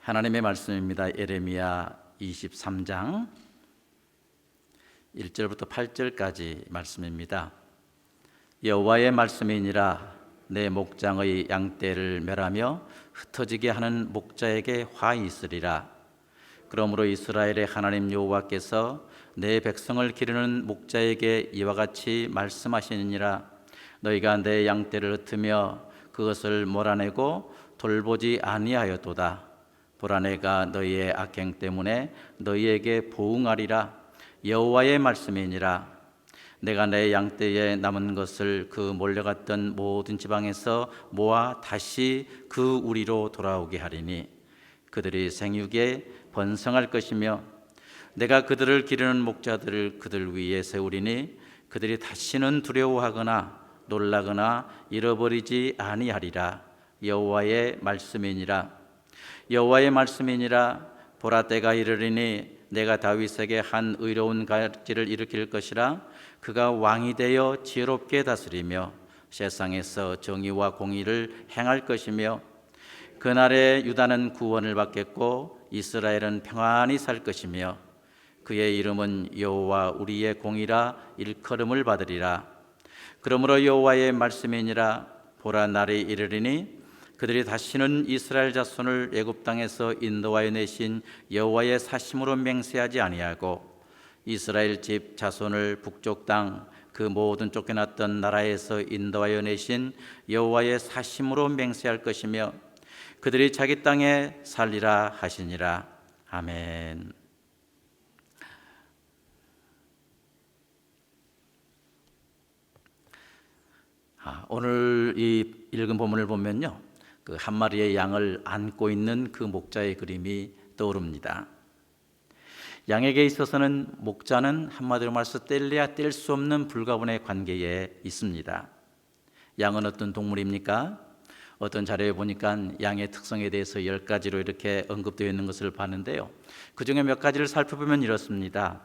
하나님의 말씀입니다. 예레미야 23장 1절부터 8절까지 말씀입니다. 여호와의 말씀이니라. 내 목장의 양떼를 멸하며 흩어지게 하는 목자에게 화이 있으리라. 그러므로 이스라엘의 하나님 여호와께서 내 백성을 기르는 목자에게 이와 같이 말씀하시니라. 너희가 내 양떼를 흩으며 그것을 몰아내고 돌보지 아니하였도다. 보라, 내가 너희의 악행 때문에 너희에게 보응하리라. 여호와의 말씀이니라. 내가 내 양떼에 남은 것을 그 몰려갔던 모든 지방에서 모아 다시 그 우리로 돌아오게 하리니 그들이 생육에 번성할 것이며 내가 그들을 기르는 목자들을 그들 위에 세우리니 그들이 다시는 두려워하거나 놀라거나 잃어버리지 아니하리라. 여호와의 말씀이니라. 여호와의 말씀이니라. 보라, 때가 이르리니 내가 다윗에게 한 의로운 가지를 일으킬 것이라. 그가 왕이 되어 지혜롭게 다스리며 세상에서 정의와 공의를 행할 것이며 그날에 유다는 구원을 받겠고 이스라엘은 평안히 살 것이며 그의 이름은 여호와 우리의 공이라 일컬음을 받으리라. 그러므로 여호와의 말씀이니라. 보라, 날이 이르리니 그들이 다시는 이스라엘 자손을 애굽 땅에서 인도하여 내신 여호와의 사심으로 맹세하지 아니하고 이스라엘 집 자손을 북쪽 땅 그 모든 쫓겨났던 나라에서 인도하여 내신 여호와의 사심으로 맹세할 것이며 그들이 자기 땅에 살리라 하시니라. 아멘. 오늘 이 읽은 본문을 보면요, 그 한 마리의 양을 안고 있는 그 목자의 그림이 떠오릅니다. 양에게 있어서는 목자는 한마디로 말해서 뗄래야 뗄 수 없는 불가분의 관계에 있습니다. 양은 어떤 동물입니까? 어떤 자료에 보니까 양의 특성에 대해서 10가지로 이렇게 언급되어 있는 것을 봤는데요, 그 중에 몇 가지를 살펴보면 이렇습니다.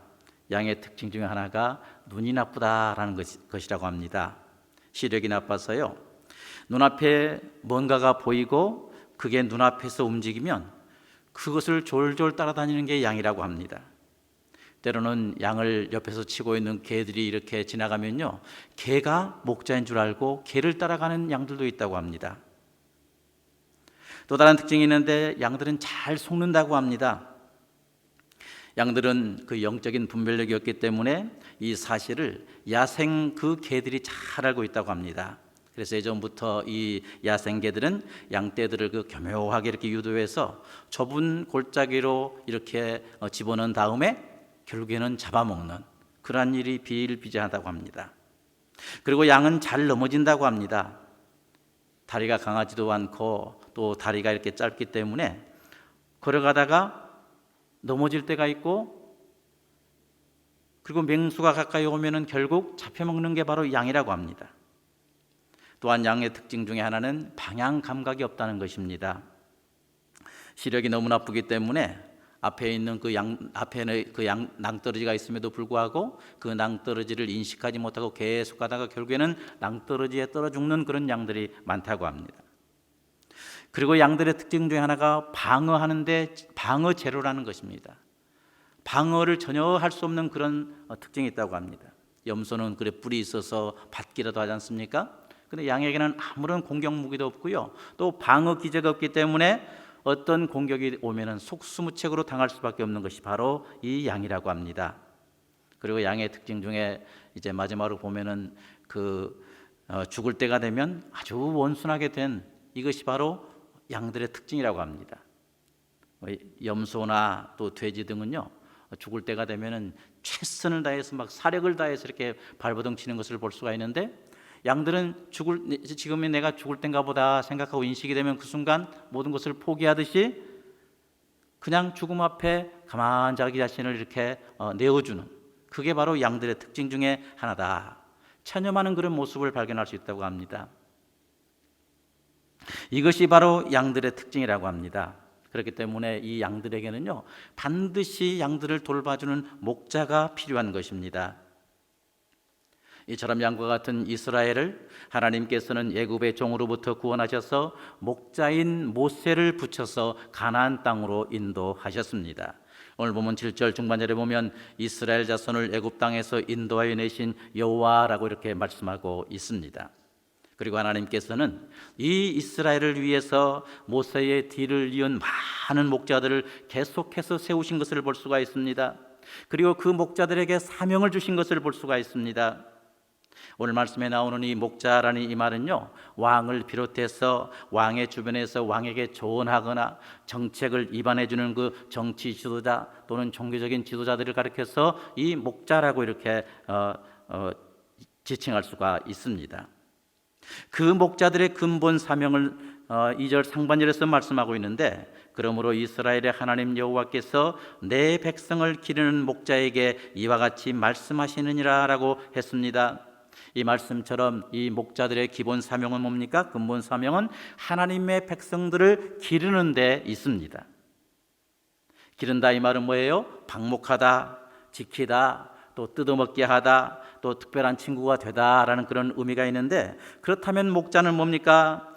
양의 특징 중에 하나가 눈이 나쁘다라는 것이라고 합니다. 시력이 나빠서요, 눈앞에 뭔가가 보이고 그게 눈앞에서 움직이면 그것을 졸졸 따라다니는 게 양이라고 합니다. 때로는 양을 옆에서 치고 있는 개들이 이렇게 지나가면요, 개가 목자인 줄 알고 개를 따라가는 양들도 있다고 합니다. 또 다른 특징이 있는데 양들은 잘 속는다고 합니다. 양들은 그 영적인 분별력이 없기 때문에 이 사실을 야생 그 개들이 잘 알고 있다고 합니다. 그래서 예전부터 이 야생 개들은 양떼들을 그 교묘하게 이렇게 유도해서 좁은 골짜기로 이렇게 집어넣은 다음에 결국에는 잡아먹는 그러한 일이 비일비재하다고 합니다. 그리고 양은 잘 넘어진다고 합니다. 다리가 강하지도 않고 또 다리가 이렇게 짧기 때문에 걸어가다가 넘어질 때가 있고, 그리고 맹수가 가까이 오면은 결국 잡혀먹는 게 바로 양이라고 합니다. 또한 양의 특징 중에 하나는 방향 감각이 없다는 것입니다. 시력이 너무 나쁘기 때문에 앞에 있는 앞에는 낭떠러지가 있음에도 불구하고 그 낭떠러지를 인식하지 못하고 계속 가다가 결국에는 낭떠러지에 떨어 죽는 그런 양들이 많다고 합니다. 그리고 양들의 특징 중에 하나가 방어하는데 방어 제로라는 것입니다. 방어를 전혀 할 수 없는 그런 특징이 있다고 합니다. 염소는 그래 뿔이 있어서 받기라도 하지 않습니까? 근데 양에게는 아무런 공격 무기도 없고요, 또 방어 기제가 없기 때문에 어떤 공격이 오면은 속수무책으로 당할 수밖에 없는 것이 바로 이 양이라고 합니다. 그리고 양의 특징 중에 이제 마지막으로 보면은 죽을 때가 되면 아주 온순하게 된 이것이 바로 양들의 특징이라고 합니다. 염소나 또 돼지 등은요, 죽을 때가 되면은 최선을 다해서 막 사력을 다해서 이렇게 발버둥 치는 것을 볼 수가 있는데, 양들은 지금이 내가 죽을 때인가 보다 생각하고 인식이 되면 그 순간 모든 것을 포기하듯이 그냥 죽음 앞에 가만 자기 자신을 이렇게 내어주는, 그게 바로 양들의 특징 중에 하나다. 체념하는 그런 모습을 발견할 수 있다고 합니다. 이것이 바로 양들의 특징이라고 합니다. 그렇기 때문에 이 양들에게는요, 반드시 양들을 돌봐주는 목자가 필요한 것입니다. 이처럼 양과 같은 이스라엘을 하나님께서는 애굽의 종으로부터 구원하셔서 목자인 모세를 붙여서 가나안 땅으로 인도하셨습니다. 오늘 보면 7절 중반절에 보면 이스라엘 자손을 애굽 땅에서 인도하여 내신 여호와라고 이렇게 말씀하고 있습니다. 그리고 하나님께서는 이 이스라엘을 위해서 모세의 뒤를 이은 많은 목자들을 계속해서 세우신 것을 볼 수가 있습니다. 그리고 그 목자들에게 사명을 주신 것을 볼 수가 있습니다. 오늘 말씀에 나오는 이 목자라는 이 말은요, 왕을 비롯해서 왕의 주변에서 왕에게 조언하거나 정책을 입안해 주는 그 정치 지도자 또는 종교적인 지도자들을 가리켜서 이 목자라고 이렇게 지칭할 수가 있습니다. 그 목자들의 근본 사명을 2절 상반절에서 말씀하고 있는데, 그러므로 이스라엘의 하나님 여호와께서 내 백성을 기르는 목자에게 이와 같이 말씀하시느니라 라고 했습니다. 이 말씀처럼 이 목자들의 기본 사명은 뭡니까? 근본 사명은 하나님의 백성들을 기르는 데 있습니다. 기른다 이 말은 뭐예요? 방목하다, 지키다, 또 뜯어먹게 하다, 또 특별한 친구가 되다라는 그런 의미가 있는데, 그렇다면 목자는 뭡니까?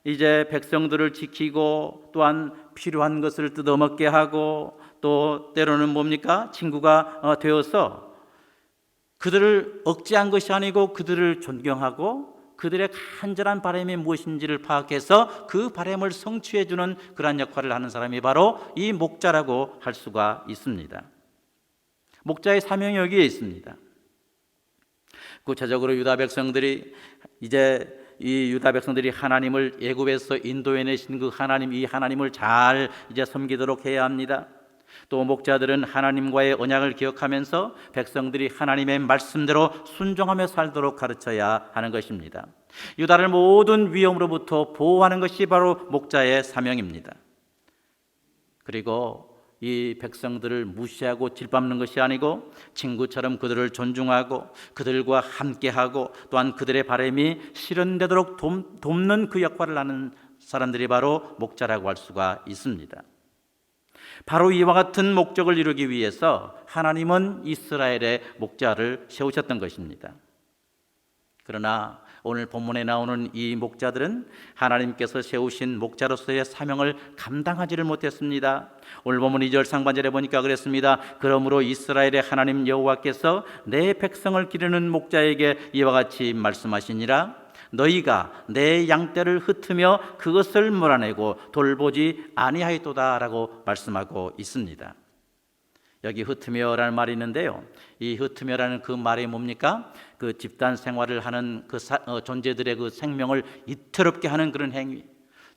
이제 백성들을 지키고 또한 필요한 것을 뜯어먹게 하고 또 때로는 뭡니까? 친구가 되어서 그들을 억제한 것이 아니고 그들을 존경하고 그들의 간절한 바람이 무엇인지를 파악해서 그 바람을 성취해 주는 그러한 역할을 하는 사람이 바로 이 목자라고 할 수가 있습니다. 목자의 사명이 여기에 있습니다. 구체적으로 유다 백성들이 하나님을 애굽에서 인도해 내신 그 하나님, 이 하나님을 잘 섬기도록 해야 합니다. 또 목자들은 하나님과의 언약을 기억하면서 백성들이 하나님의 말씀대로 순종하며 살도록 가르쳐야 하는 것입니다. 유다를 모든 위험으로부터 보호하는 것이 바로 목자의 사명입니다. 그리고 이 백성들을 무시하고 질밟는 것이 아니고 친구처럼 그들을 존중하고 그들과 함께하고 또한 그들의 바람이 실현되도록 돕는 그 역할을 하는 사람들이 바로 목자라고 할 수가 있습니다. 바로 이와 같은 목적을 이루기 위해서 하나님은 이스라엘의 목자를 세우셨던 것입니다. 그러나 오늘 본문에 나오는 이 목자들은 하나님께서 세우신 목자로서의 사명을 감당하지를 못했습니다. 오늘 본문 2절 상반절에 보니까 그랬습니다. 그러므로 이스라엘의 하나님 여호와께서 내 백성을 기르는 목자에게 이와 같이 말씀하시니라. 너희가 내 양떼를 흩으며 그것을 몰아내고 돌보지 아니하였도다 라고 말씀하고 있습니다. 여기 흩으며라는 말이 있는데요, 이 흩으며라는 그 말이 뭡니까? 그 집단 생활을 하는 그 존재들의 그 생명을 이태롭게 하는 그런 행위,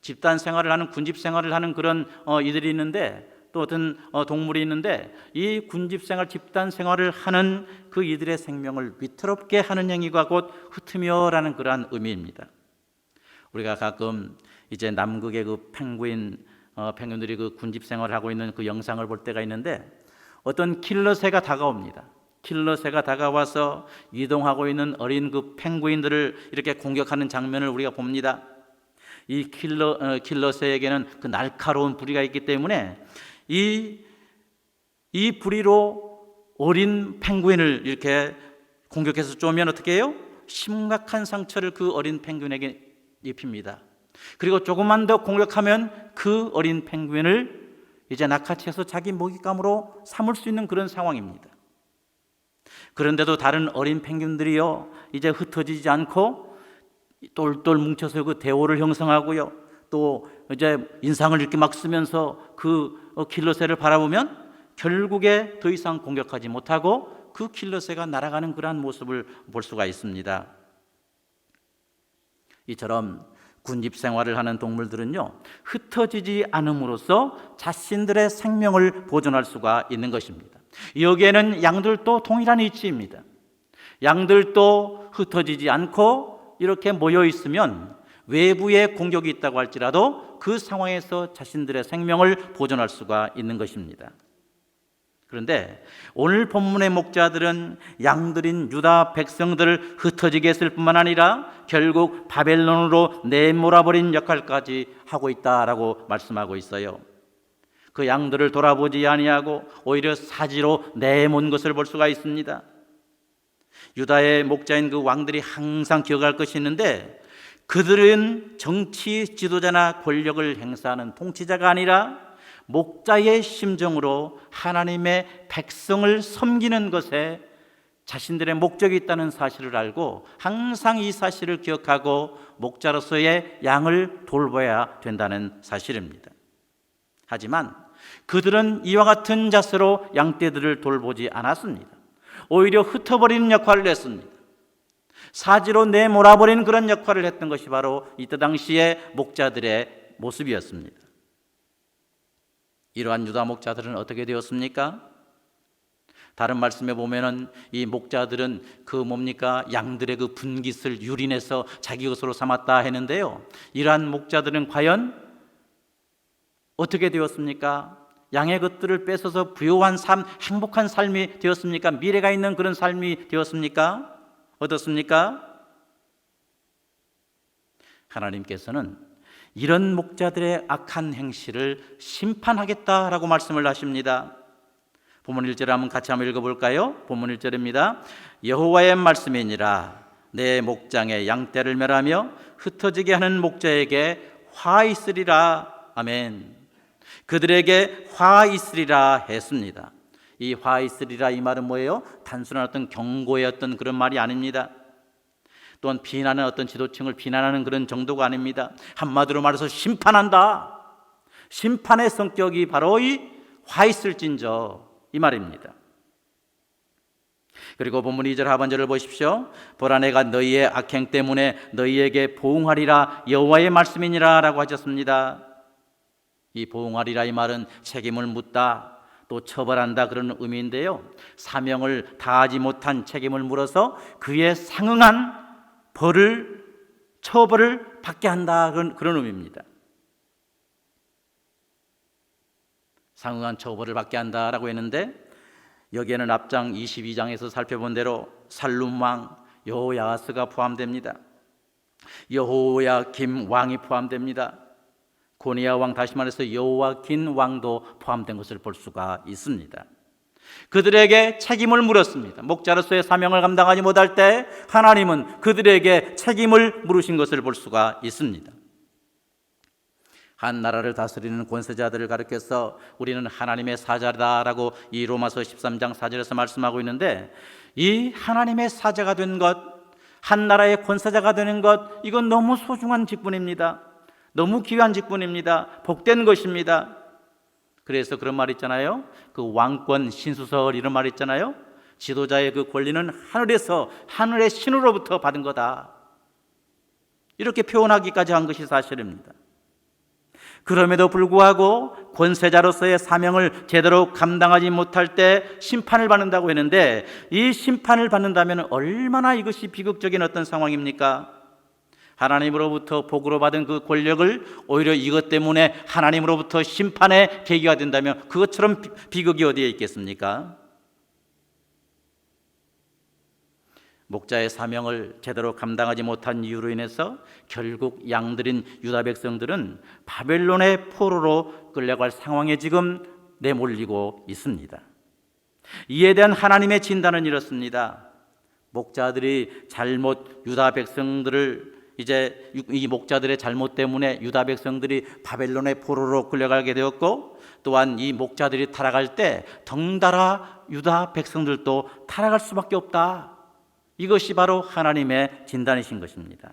집단 생활을 하는 군집 생활을 하는 그런 이들이 있는데, 또 어떤 동물이 있는데, 이 군집 생활, 집단 생활을 하는 그 이들의 생명을 위태롭게 하는 행위가 곧 흩으며라는 그러한 의미입니다. 우리가 가끔 이제 남극의 그 펭귄들이 그 군집 생활을 하고 있는 그 영상을 볼 때가 있는데, 어떤 킬러새가 다가옵니다. 킬러새가 다가와서 이동하고 있는 어린 그 펭귄들을 이렇게 공격하는 장면을 우리가 봅니다. 이 킬러새에게는 그 날카로운 부리가 있기 때문에 이 부리로 어린 펭귄을 이렇게 공격해서 쪼면 어떻게 해요? 심각한 상처를 그 어린 펭귄에게 입힙니다. 그리고 조금만 더 공격하면 그 어린 펭귄을 이제 낚아채서 자기 먹잇감으로 삼을 수 있는 그런 상황입니다. 그런데도 다른 어린 펭귄들이요, 이제 흩어지지 않고 똘똘 뭉쳐서 그 대오를 형성하고요, 또 이제 인상을 이렇게 막 쓰면서 그 킬러새를 바라보면 결국에 더 이상 공격하지 못하고 그 킬러새가 날아가는 그러한 모습을 볼 수가 있습니다. 이처럼 군집 생활을 하는 동물들은요, 흩어지지 않음으로써 자신들의 생명을 보존할 수가 있는 것입니다. 여기에는 양들도 동일한 이치입니다. 양들도 흩어지지 않고 이렇게 모여 있으면 외부의 공격이 있다고 할지라도 그 상황에서 자신들의 생명을 보존할 수가 있는 것입니다. 그런데 오늘 본문의 목자들은 양들인 유다 백성들을 흩어지게 했을 뿐만 아니라 결국 바벨론으로 내몰아버린 역할까지 하고 있다라고 말씀하고 있어요. 그 양들을 돌아보지 아니하고 오히려 사지로 내몬 것을 볼 수가 있습니다. 유다의 목자인 그 왕들이 항상 기억할 것이 있는데, 그들은 정치 지도자나 권력을 행사하는 통치자가 아니라 목자의 심정으로 하나님의 백성을 섬기는 것에 자신들의 목적이 있다는 사실을 알고 항상 이 사실을 기억하고 목자로서의 양을 돌봐야 된다는 사실입니다. 하지만 그들은 이와 같은 자세로 양떼들을 돌보지 않았습니다. 오히려 흩어버리는 역할을 했습니다. 사지로 내몰아버리는 그런 역할을 했던 것이 바로 이때 당시의 목자들의 모습이었습니다. 이러한 유다 목자들은 어떻게 되었습니까? 다른 말씀에 보면은 이 목자들은 그 뭡니까? 양들의 그 분깃을 유린해서 자기 것으로 삼았다 했는데요, 이러한 목자들은 과연 어떻게 되었습니까? 양의 것들을 뺏어서 부요한 삶, 행복한 삶이 되었습니까? 미래가 있는 그런 삶이 되었습니까? 어떻습니까? 하나님께서는 이런 목자들의 악한 행실을 심판하겠다라고 말씀을 하십니다. 본문 1절을 한번 같이 한번 읽어볼까요? 본문 1절입니다. 여호와의 말씀이니라. 내 목장에 양떼를 멸하며 흩어지게 하는 목자에게 화 있으리라. 아멘. 그들에게 화 있으리라 했습니다. 이 화 있으리라, 이 말은 뭐예요? 단순한 어떤 경고의 어떤 그런 말이 아닙니다. 또한 비난하는 어떤 지도층을 비난하는 그런 정도가 아닙니다. 한마디로 말해서 심판한다. 심판의 성격이 바로 이 화 있을진저, 이 말입니다. 그리고 본문 2절 하반절을 보십시오. 보라, 내가 너희의 악행 때문에 너희에게 보응하리라. 여호와의 말씀이니라 라고 하셨습니다. 이 보응하리라, 이 말은 책임을 묻다, 또 처벌한다, 그런 의미인데요, 사명을 다하지 못한 책임을 물어서 그에 상응한 벌을, 처벌을 받게 한다, 그런 의미입니다. 상응한 처벌을 받게 한다라고 했는데, 여기에는 앞장 22장에서 살펴본 대로 살룸 왕 여호야하스가 포함됩니다. 여호야김 왕이 포함됩니다. 고니야 왕, 다시 말해서 여호와긴 왕도 포함된 것을 볼 수가 있습니다. 그들에게 책임을 물었습니다. 목자로서의 사명을 감당하지 못할 때 하나님은 그들에게 책임을 물으신 것을 볼 수가 있습니다. 한 나라를 다스리는 권세자들을 가리켜서 우리는 하나님의 사자다라고 이 로마서 13장 4절에서 말씀하고 있는데, 이 하나님의 사자가 된 것, 한 나라의 권세자가 되는 것, 이건 너무 소중한 직분입니다. 너무 귀한 직분입니다. 복된 것입니다. 그래서 그런 말 있잖아요. 그 왕권 신수설, 이런 말 있잖아요. 지도자의 그 권리는 하늘에서, 하늘의 신으로부터 받은 거다, 이렇게 표현하기까지 한 것이 사실입니다. 그럼에도 불구하고 권세자로서의 사명을 제대로 감당하지 못할 때 심판을 받는다고 했는데, 이 심판을 받는다면 얼마나 이것이 비극적인 어떤 상황입니까? 하나님으로부터 복으로 받은 그 권력을 오히려 이것 때문에 하나님으로부터 심판의 계기가 된다면 그것처럼 비극이 어디에 있겠습니까? 목자의 사명을 제대로 감당하지 못한 이유로 인해서 결국 양들인 유다 백성들은 바벨론의 포로로 끌려갈 상황에 지금 내몰리고 있습니다. 이에 대한 하나님의 진단은 이렇습니다. 목자들이 잘못 유다 백성들을, 이제 이 목자들의 잘못 때문에 유다 백성들이 바벨론의 포로로 끌려가게 되었고, 또한 이 목자들이 타락할 때 덩달아 유다 백성들도 타락할 수밖에 없다. 이것이 바로 하나님의 진단이신 것입니다.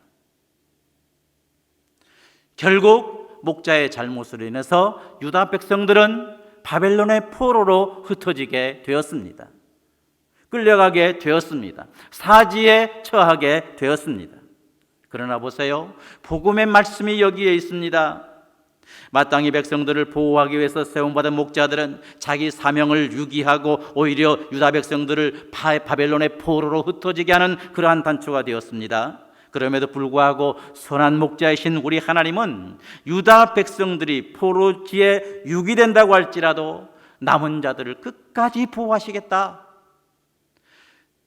결국 목자의 잘못으로 인해서 유다 백성들은 바벨론의 포로로 흩어지게 되었습니다. 끌려가게 되었습니다. 사지에 처하게 되었습니다. 그러나 보세요, 복음의 말씀이 여기에 있습니다. 마땅히 백성들을 보호하기 위해서 세움받은 목자들은 자기 사명을 유기하고 오히려 유다 백성들을 바벨론의 포로로 흩어지게 하는 그러한 단초가 되었습니다. 그럼에도 불구하고 선한 목자이신 우리 하나님은 유다 백성들이 포로지에 유기된다고 할지라도 남은 자들을 끝까지 보호하시겠다.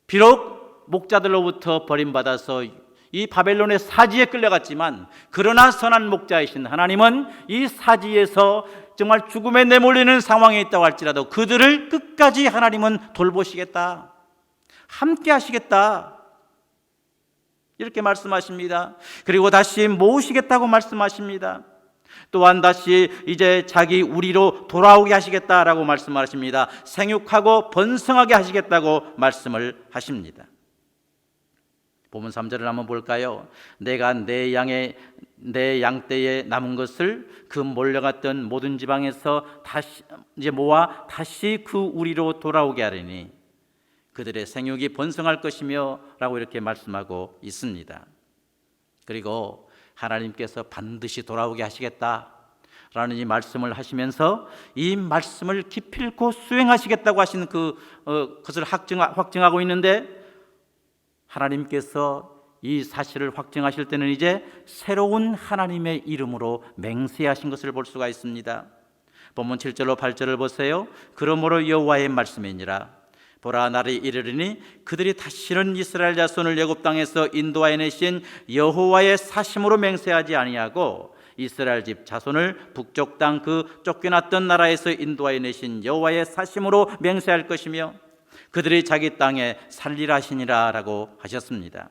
비록 목자들로부터 버림받아서 이 바벨론의 사지에 끌려갔지만, 그러나 선한 목자이신 하나님은 이 사지에서 정말 죽음에 내몰리는 상황에 있다고 할지라도 그들을 끝까지 하나님은 돌보시겠다. 함께 하시겠다 이렇게 말씀하십니다. 그리고 다시 모으시겠다고 말씀하십니다. 또한 다시 이제 자기 우리로 돌아오게 하시겠다라고 말씀하십니다. 생육하고 번성하게 하시겠다고 말씀을 하십니다. 본문 3절을 한번 볼까요? 내가 내 양떼에 남은 것을 그 몰려갔던 모든 지방에서 다시 이제 모아 다시 그 우리로 돌아오게 하리니 그들의 생육이 번성할 것이며 라고 이렇게 말씀하고 있습니다. 그리고 하나님께서 반드시 돌아오게 하시겠다라는 이 말씀을 하시면서 이 말씀을 기필코 수행하시겠다고 하시는 그것을 확증하고 있는데, 하나님께서 이 사실을 확증하실 때는 이제 새로운 하나님의 이름으로 맹세하신 것을 볼 수가 있습니다. 본문 7절로 8절을 보세요. 그러므로 여호와의 말씀이니라. 보라, 날이 이르리니 그들이 다시는 이스라엘 자손을 애굽 땅에서 인도하여 내신 여호와의 사심으로 맹세하지 아니하고 이스라엘 집 자손을 북쪽 땅 그 쫓겨났던 나라에서 인도하여 내신 여호와의 사심으로 맹세할 것이며 그들이 자기 땅에 살리라 하시니라 라고 하셨습니다.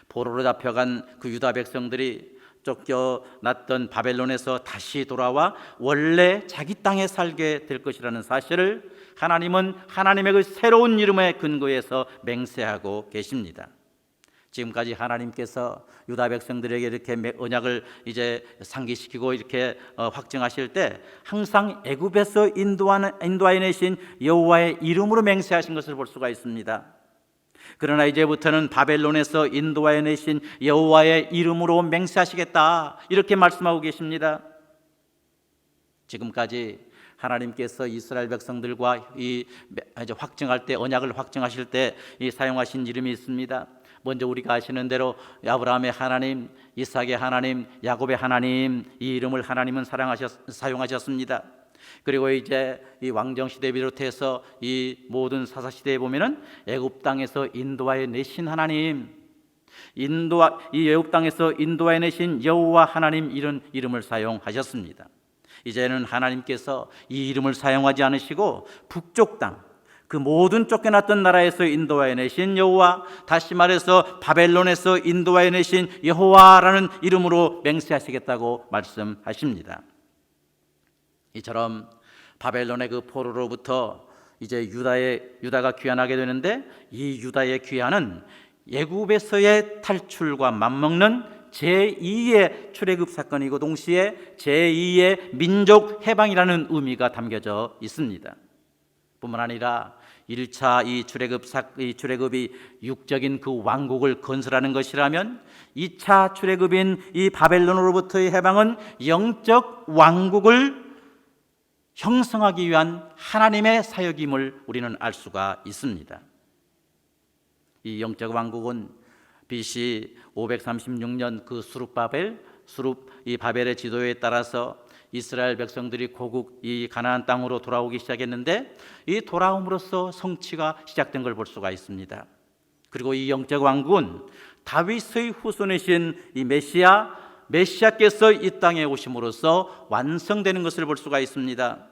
포로로 잡혀간 그 유다 백성들이 쫓겨났던 바벨론에서 다시 돌아와 원래 자기 땅에 살게 될 것이라는 사실을 하나님은 하나님의 그 새로운 이름에 근거해서 맹세하고 계십니다. 지금까지 하나님께서 유다 백성들에게 이렇게 언약을 이제 상기시키고 이렇게 확증하실 때 항상 애굽에서 인도하여 내신 여호와의 이름으로 맹세하신 것을 볼 수가 있습니다. 그러나 이제부터는 바벨론에서 인도하여 내신 여호와의 이름으로 맹세하시겠다 이렇게 말씀하고 계십니다. 지금까지 하나님께서 이스라엘 백성들과 확증할 때, 언약을 확증하실 때 사용하신 이름이 있습니다. 먼저 우리가 아시는 대로 아브라함의 하나님, 이삭의 하나님, 야곱의 하나님, 이 이름을 하나님은 사용하셨습니다. 그리고 이제 이 왕정 시대 비롯해서 이 모든 사사 시대에 보면은 애굽 땅에서 인도하여 내신 하나님, 이 애굽 땅에서 인도하여 내신 여호와 하나님, 이런 이름을 사용하셨습니다. 이제는 하나님께서 이 이름을 사용하지 않으시고 북쪽 땅, 그 모든 쫓겨났던 나라에서 인도하여 내신 여호와, 다시 말해서 바벨론에서 인도하여 내신 여호와라는 이름으로 맹세하시겠다고 말씀하십니다. 이처럼 바벨론의 그 포로로부터 이제 유다가 귀환하게 되는데, 이 유다의 귀환은 애굽에서의 탈출과 맞먹는 제2의 출애굽 사건이고 동시에 제2의 민족 해방이라는 의미가 담겨져 있습니다. 뿐만 아니라 1차 이 출애굽이 육적인 그 왕국을 건설하는 것이라면 2차 출애굽인 이 바벨론으로부터의 해방은 영적 왕국을 형성하기 위한 하나님의 사역임을 우리는 알 수가 있습니다. 이 영적 왕국은 BC 536년 그 이 바벨의 지도에 따라서 이스라엘 백성들이 고국 이 가나안 땅으로 돌아오기 시작했는데, 이 돌아옴으로써 성취가 시작된 걸 볼 수가 있습니다. 그리고 이 영적 왕국은 다윗의 후손이신 이 메시아께서 이 땅에 오심으로써 완성되는 것을 볼 수가 있습니다.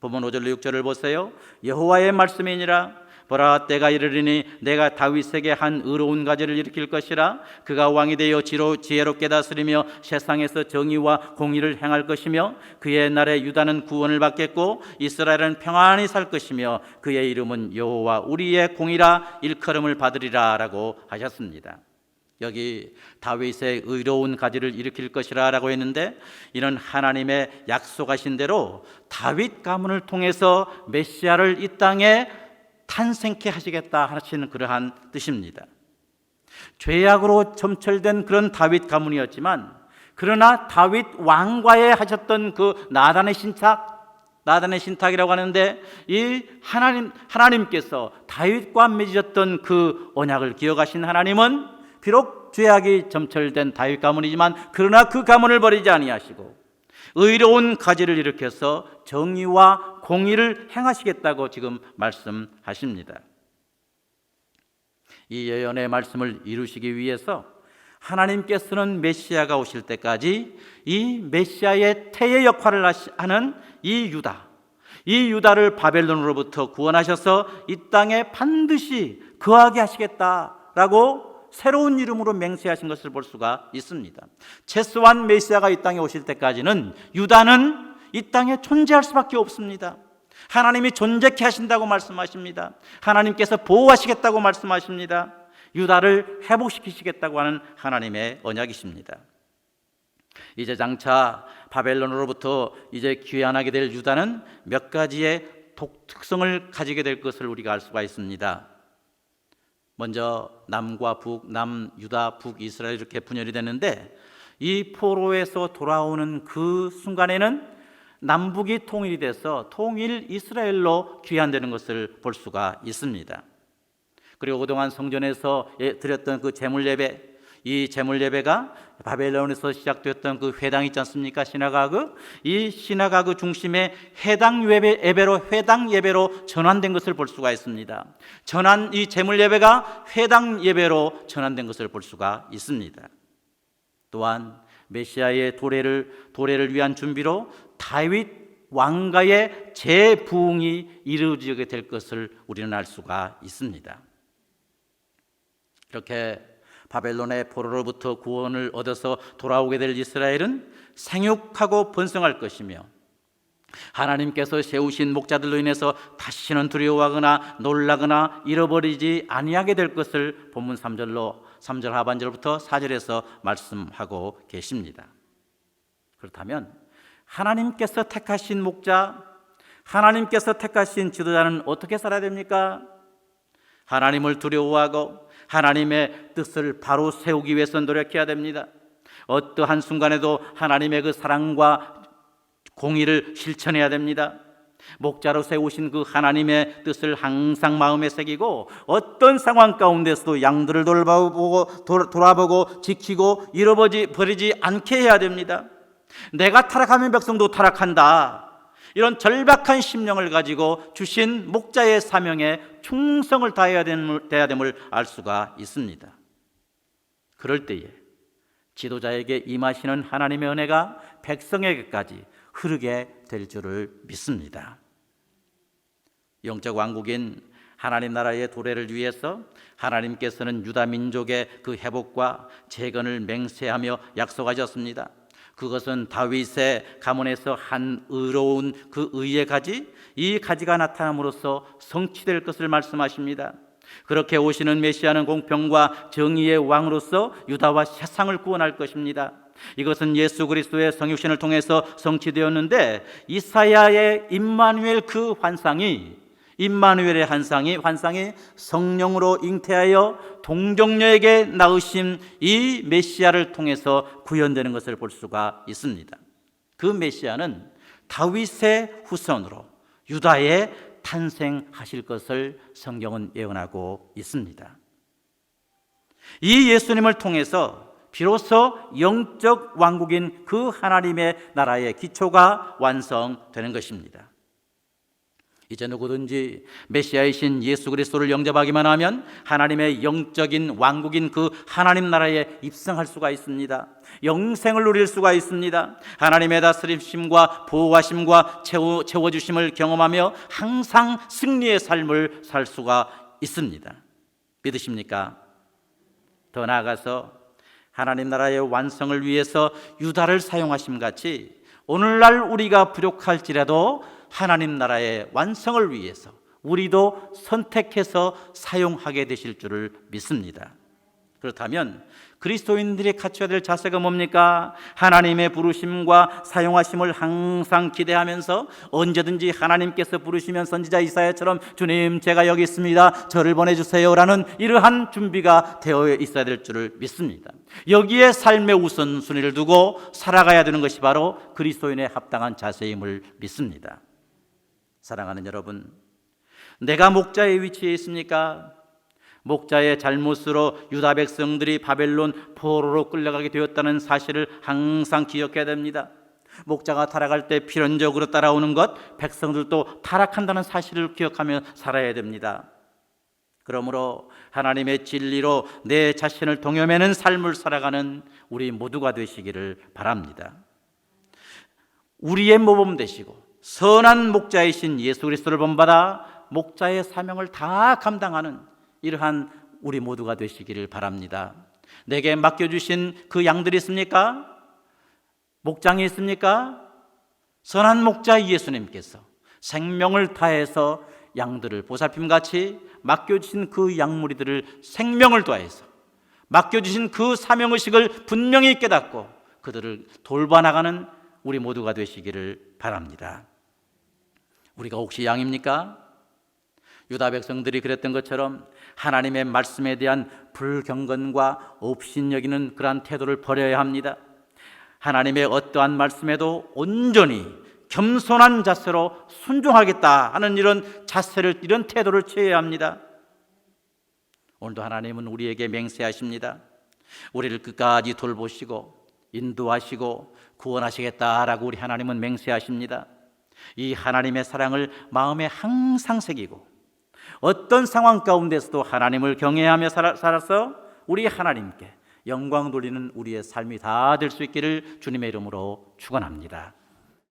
본문 5절로 6절을 보세요. 여호와의 말씀이니라. 보라, 때가 이르리니 내가 다윗에게 한 의로운 가지를 일으킬 것이라. 그가 왕이 되어 지혜롭게 다스리며 세상에서 정의와 공의를 행할 것이며 그의 날에 유다는 구원을 받겠고 이스라엘은 평안히 살 것이며 그의 이름은 여호와 우리의 공이라 일컬음을 받으리라 라고 하셨습니다. 여기 다윗의 의로운 가지를 일으킬 것이라 라고 했는데, 이는 하나님의 약속하신 대로 다윗 가문을 통해서 메시아를 이 땅에 탄생케 하시겠다 하시는 그러한 뜻입니다. 죄악으로 점철된 그런 다윗 가문이었지만, 그러나 다윗 왕과에 하셨던 그 나단의 신탁이라고 하는데, 이 하나님께서 다윗과 맺으셨던 그 언약을 기억하신 하나님은 비록 죄악이 점철된 다윗 가문이지만 그러나 그 가문을 버리지 아니하시고 의로운 가지를 일으켜서 정의와 공의를 행하시겠다고 지금 말씀하십니다. 이 예언의 말씀을 이루시기 위해서 하나님께서는 메시아가 오실 때까지 이 메시아의 태의 역할을 하는 이 유다, 이 유다를 바벨론으로부터 구원하셔서 이 땅에 반드시 거하게 하시겠다라고 새로운 이름으로 맹세하신 것을 볼 수가 있습니다. 최소한 메시아가 이 땅에 오실 때까지는 유다는 이 땅에 존재할 수밖에 없습니다. 하나님이 존재케 하신다고 말씀하십니다. 하나님께서 보호하시겠다고 말씀하십니다. 유다를 회복시키시겠다고 하는 하나님의 언약이십니다. 이제 장차 바벨론으로부터 이제 귀환하게 될 유다는 몇 가지의 독특성을 가지게 될 것을 우리가 알 수가 있습니다. 먼저 남과 북, 남유다, 북이스라엘 이렇게 분열이 되는데, 이 포로에서 돌아오는 그 순간에는 남북이 통일이 돼서 통일 이스라엘로 귀환되는 것을 볼 수가 있습니다. 그리고 그동안 성전에서 드렸던 그 제물예배, 이 제물예배가 바벨론에서 시작되었던 그 회당 있지 않습니까? 시나가그, 이 시나가그 중심의 회당 예배로 전환된 것을 볼 수가 있습니다. 이 제물예배가 회당 예배로 전환된 것을 볼 수가 있습니다. 또한 메시아의 도래를 위한 준비로 다윗 왕가의 재부흥이 이루어지게 될 것을 우리는 알 수가 있습니다. 이렇게 바벨론의 포로로부터 구원을 얻어서 돌아오게 될 이스라엘은 생육하고 번성할 것이며, 하나님께서 세우신 목자들로 인해서 다시는 두려워하거나 놀라거나 잃어버리지 아니하게 될 것을 본문 3절 하반절부터 4절에서 말씀하고 계십니다. 그렇다면 하나님께서 택하신 목자, 하나님께서 택하신 지도자는 어떻게 살아야 됩니까? 하나님을 두려워하고 하나님의 뜻을 바로 세우기 위해서 노력해야 됩니다. 어떠한 순간에도 하나님의 그 사랑과 공의를 실천해야 됩니다. 목자로 세우신 그 하나님의 뜻을 항상 마음에 새기고, 어떤 상황 가운데서도 양들을 돌아보고 지키고 잃어버리지 않게 해야 됩니다. 내가 타락하면 백성도 타락한다, 이런 절박한 심령을 가지고 주신 목자의 사명에 충성을 다해야 됨을 알 수가 있습니다. 그럴 때에 지도자에게 임하시는 하나님의 은혜가 백성에게까지 흐르게 될 줄을 믿습니다. 영적 왕국인 하나님 나라의 도래를 위해서 하나님께서는 유다 민족의 그 회복과 재건을 맹세하며 약속하셨습니다. 그것은 다윗의 가문에서 한 의로운 그 의의 가지, 이 가지가 나타남으로써 성취될 것을 말씀하십니다. 그렇게 오시는 메시아는 공평과 정의의 왕으로서 유다와 세상을 구원할 것입니다. 이것은 예수 그리스도의 성육신을 통해서 성취되었는데, 이사야의 임마누엘 그 임마누엘의 환상이 성령으로 잉태하여 동정녀에게 낳으신 이 메시아를 통해서 구현되는 것을 볼 수가 있습니다. 그 메시아는 다윗의 후손으로 유다에 탄생하실 것을 성경은 예언하고 있습니다. 이 예수님을 통해서 비로소 영적 왕국인 그 하나님의 나라의 기초가 완성되는 것입니다. 이제 누구든지 메시아이신 예수 그리스도를 영접하기만 하면 하나님의 영적인 왕국인 그 하나님 나라에 입성할 수가 있습니다. 영생을 누릴 수가 있습니다. 하나님의 다스리심과 보호하심과 채워주심을 경험하며 항상 승리의 삶을 살 수가 있습니다. 믿으십니까? 더 나아가서 하나님 나라의 완성을 위해서 유다를 사용하심 같이 오늘날 우리가 부족할지라도 하나님 나라의 완성을 위해서 우리도 선택해서 사용하게 되실 줄을 믿습니다. 그렇다면 그리스도인들이 갖춰야 될 자세가 뭡니까? 하나님의 부르심과 사용하심을 항상 기대하면서 언제든지 하나님께서 부르시면 선지자 이사야처럼 주님 제가 여기 있습니다, 저를 보내주세요 라는 이러한 준비가 되어 있어야 될 줄을 믿습니다. 여기에 삶의 우선순위를 두고 살아가야 되는 것이 바로 그리스도인의 합당한 자세임을 믿습니다. 사랑하는 여러분, 내가 목자의 위치에 있습니까? 목자의 잘못으로 유다 백성들이 바벨론 포로로 끌려가게 되었다는 사실을 항상 기억해야 됩니다. 목자가 타락할 때 필연적으로 따라오는 것, 백성들도 타락한다는 사실을 기억하며 살아야 됩니다. 그러므로 하나님의 진리로 내 자신을 동여매는 삶을 살아가는 우리 모두가 되시기를 바랍니다. 우리의 모범 되시고 선한 목자이신 예수 그리스도를 본받아 목자의 사명을 다 감당하는 이러한 우리 모두가 되시기를 바랍니다. 내게 맡겨주신 그 양들이 있습니까? 목장이 있습니까? 선한 목자 예수님께서 생명을 다해서 양들을 보살핌같이 맡겨주신 그 양무리들을 생명을 다해서 맡겨주신 그 사명의식을 분명히 깨닫고 그들을 돌봐나가는 우리 모두가 되시기를 바랍니다. 우리가 혹시 양입니까? 유다 백성들이 그랬던 것처럼 하나님의 말씀에 대한 불경건과 업신여기는 그러한 태도를 버려야 합니다. 하나님의 어떠한 말씀에도 온전히 겸손한 자세로 순종하겠다 하는 이런 자세를, 이런 태도를 취해야 합니다. 오늘도 하나님은 우리에게 맹세하십니다. 우리를 끝까지 돌보시고 인도하시고 구원하시겠다라고 우리 하나님은 맹세하십니다. 이 하나님의 사랑을 마음에 항상 새기고 어떤 상황 가운데서도 하나님을 경외하며 살아서 우리 하나님께 영광 돌리는 우리의 삶이 다 될 수 있기를 주님의 이름으로 축원합니다.